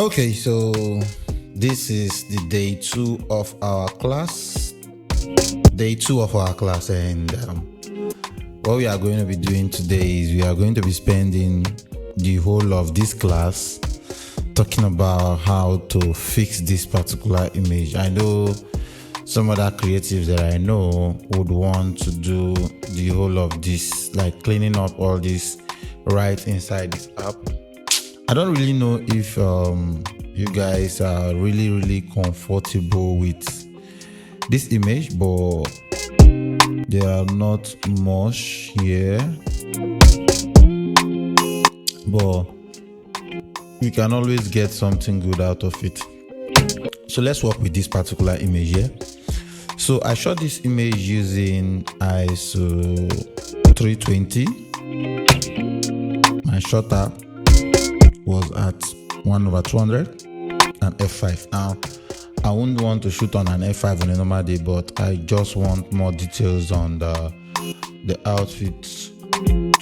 Okay, so this is the day 2 of our class. And what we are going to be doing today is we are going to be spending the whole of this class talking about how to fix this particular image. I know some other creatives that I know would want to do the whole of this, like cleaning up all this right inside this app. I don't really know if you guys are really comfortable with this image, but there are not much here, but you can always get something good out of it. So let's work with this particular image here. So I shot this image using ISO 320. My shutter was at 1/200 and f5. Now I wouldn't want to shoot on an f5 on a normal day, but I just want more details on the outfit,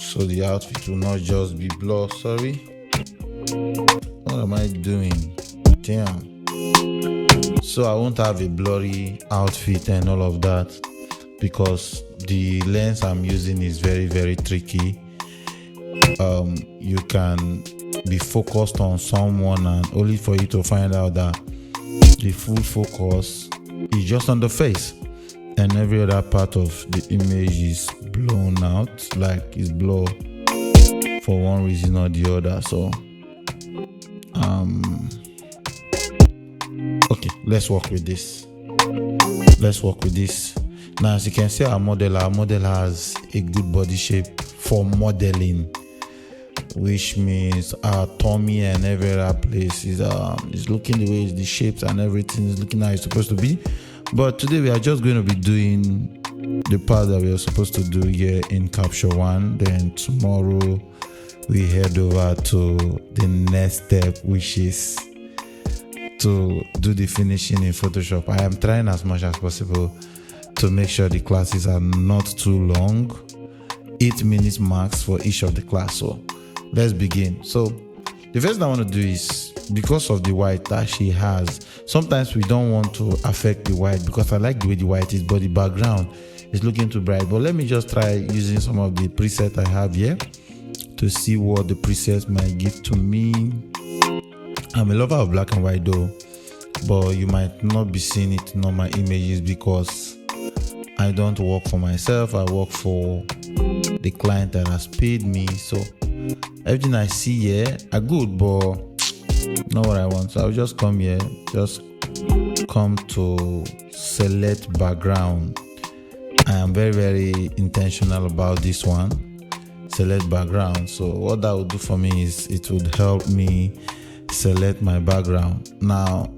so the outfit will not just be blur. Sorry, what am I doing? Damn. So I won't have a blurry outfit and all of that because the lens I'm using is very tricky. You can be focused on someone and only for you to find out that the full focus is just on the face and every other part of the image is blown out, like it's blurred for one reason or the other. So okay, let's work with this. Now, as you can see, our model has a good body shape for modeling, which means our tummy and every other place is looking the way the shapes and everything is looking how it's supposed to be. But today we are just going to be doing the part that we are supposed to do here in Capture One. Then tomorrow we head over to the next step, which is to do the finishing in Photoshop. I am trying as much as possible to make sure the classes are not too long, 8 minutes max for each of the class. So let's begin. So the first thing I want to do is, because of the white that she has, sometimes we don't want to affect the white because I like the way the white is, but the background is looking too bright. But let me just try using some of the presets I have here to see what the presets might give to me. I'm a lover of black and white though, but you might not be seeing it in all my images because I don't work for myself. I work for the client that has paid me. So everything I see here are good, but not what I want. So I'll just come here, just come to select background. I am very intentional about this one. Select background. So what that would do for me is it would help me select my background. Now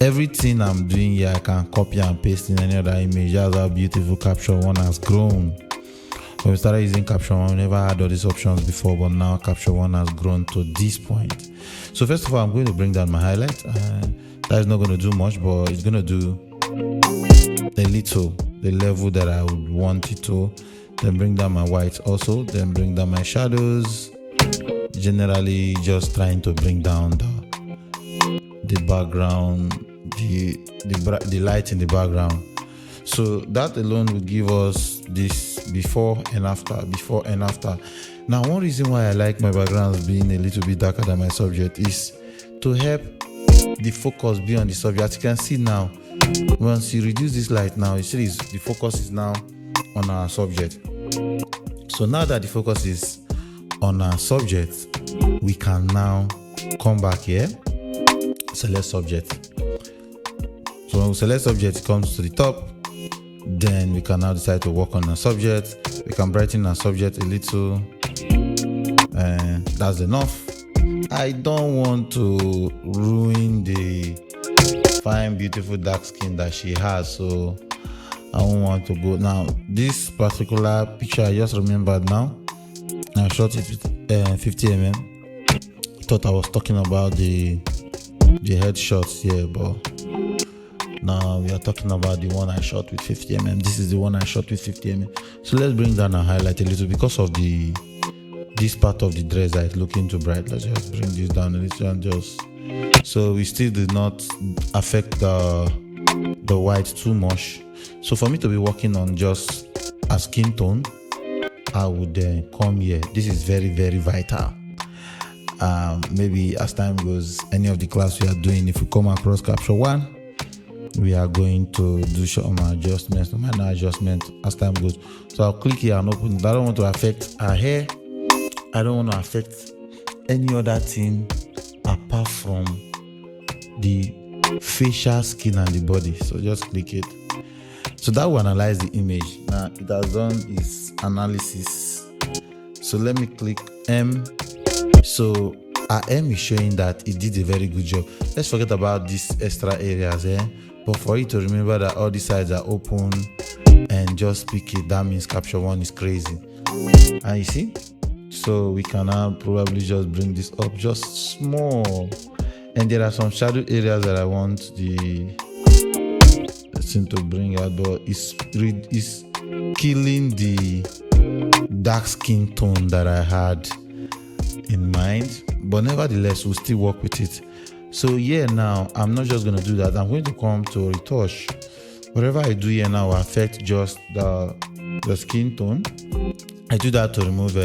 everything I'm doing here I can copy and paste in any other image. That's how beautiful Capture One has grown. When we started using Capture One, we never had all these options before, but now Capture One has grown to this point. So first of all, I'm going to bring down my highlight. That is not going to do much, but it's going to do a little, the level that I would want it to. Then bring down my whites also, then bring down my shadows. Generally just trying to bring down the background, the light in the background. So that alone will give us this before and after. Now one reason why I like my backgrounds being a little bit darker than my subject is to help the focus be on the subject. As you can see now, once you reduce this light now, you see the focus is now on our subject. So now that the focus is on our subject, we can now come back here, select subject. So when we select subject, it comes to the top. Then we can now decide to work on our subject. We can brighten our subject a little, and that's enough. I don't want to ruin the fine beautiful dark skin that she has, so I don't want to go. Now this particular picture I just remembered now, I shot it with 50mm. Thought I was talking about the headshots here, but now we are talking about the one I shot with 50mm. This is the one I shot with 50mm. So let's bring down our highlight a little because of the this part of the dress that is looking too bright. Let's just bring this down a little and just, so we still did not affect the white too much. So for me to be working on just a skin tone, I would come here. This is very, very vital. Maybe as time goes, any of the class we are doing, if we come across capture one, we are going to do some adjustments, minor adjustments as time goes. So I'll click here and open it. I don't want to affect our hair. I don't want to affect any other thing apart from the facial skin and the body. So just click it. So that will analyze the image. Now it has done its analysis. So let me click M. So our M is showing that it did a very good job. Let's forget about these extra areas here. But for you to remember that all these sides are open and just pick it, that means capture one is crazy. And you see? So we can now probably just bring this up just small. And there are some shadow areas that I want the thing to bring out, but it's killing the dark skin tone that I had in mind. But nevertheless, we'll still work with it. So here now, I'm not just going to do that. I'm going to come to retouch. Whatever I do here now will affect just the skin tone. I do that to remove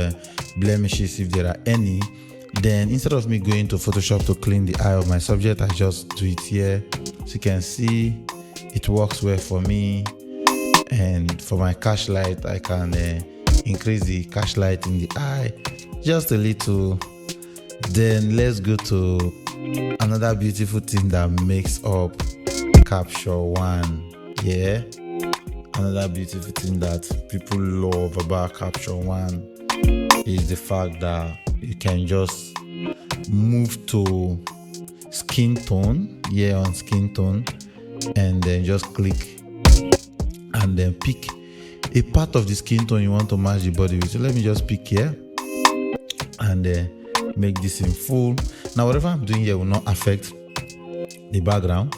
blemishes if there are any. Then instead of me going to Photoshop to clean the eye of my subject, I just do it here. So you can see it works well for me. And for my cash light, I can increase the cash light in the eye just a little. Then let's go to another beautiful thing that makes up capture one. Yeah, another beautiful thing that people love about capture one is the fact that you can just move to skin tone, on skin tone, and then just click and then pick a part of the skin tone you want to match the body with. So let me just pick here and make this in full. Now whatever I'm doing here will not affect the background.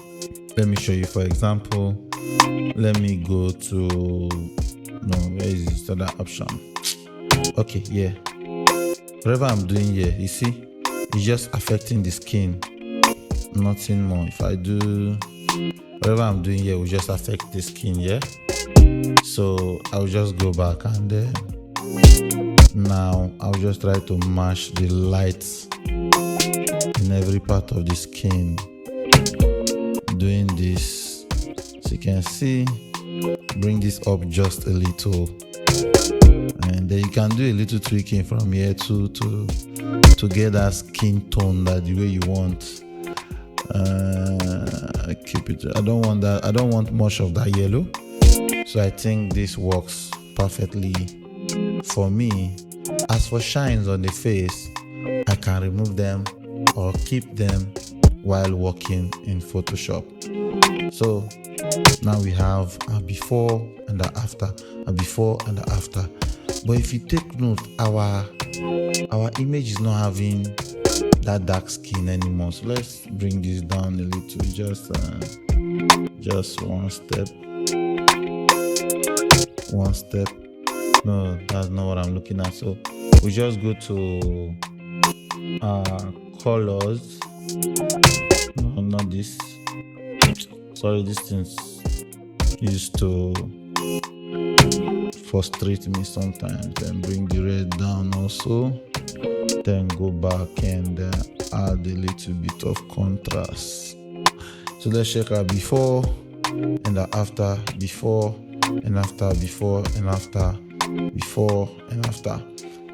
Let me show you. For example, let me go to where is this other option? Okay, yeah. Whatever I'm doing here, you see, it's just affecting the skin, nothing more. If I do whatever I'm doing here will just affect the skin, yeah. So I'll just go back and now I'll just try to match the lights in every part of the skin. Doing this, so you can see, bring this up just a little, and then you can do a little tweaking from here to get that skin tone that the way you want. Keep it. I don't want that. I don't want much of that yellow. So I think this works perfectly for me. As for shines on the face, I can remove them or keep them while working in Photoshop. So now we have a before and a after, a before and a after. But if you take note, our image is not having that dark skin anymore. So let's bring this down a little, just one step. No, that's not what I'm looking at. So we just go to colors. No, not this. Sorry, this thing's used to frustrate me sometimes. Then bring the red down also. Then go back and add a little bit of contrast. So let's check our before and the after, before and after, before and after, before and after.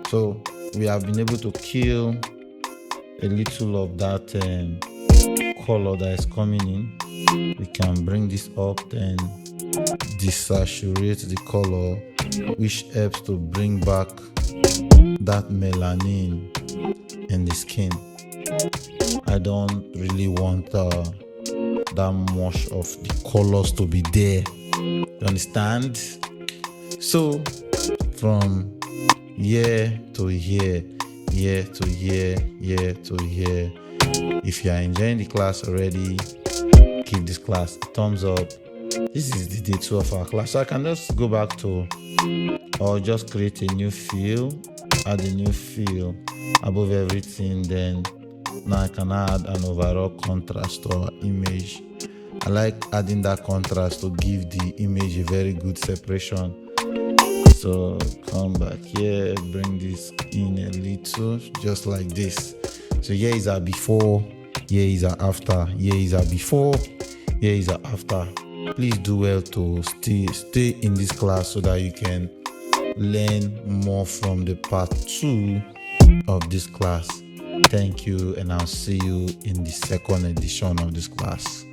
So we have been able to kill a little of that color that is coming in. We can bring this up, then desaturate the color, which helps to bring back that melanin in the skin. I don't really want that much of the colors to be there. You understand? So from here to here, here to here, here to here. If you are enjoying the class already, give this class a thumbs up. This is the day 2 of our class. So I can just go back to, or just create a new field add a new fill above everything. Then now I can add an overall contrast to our image. I like adding that contrast to give the image a very good separation. So come back here, bring this in a little, just like this. So here is our before, here is our after, here is our before, here is our after. Please do well to stay in this class so that you can learn more from the part 2 of this class. Thank you, and I'll see you in the second edition of this class.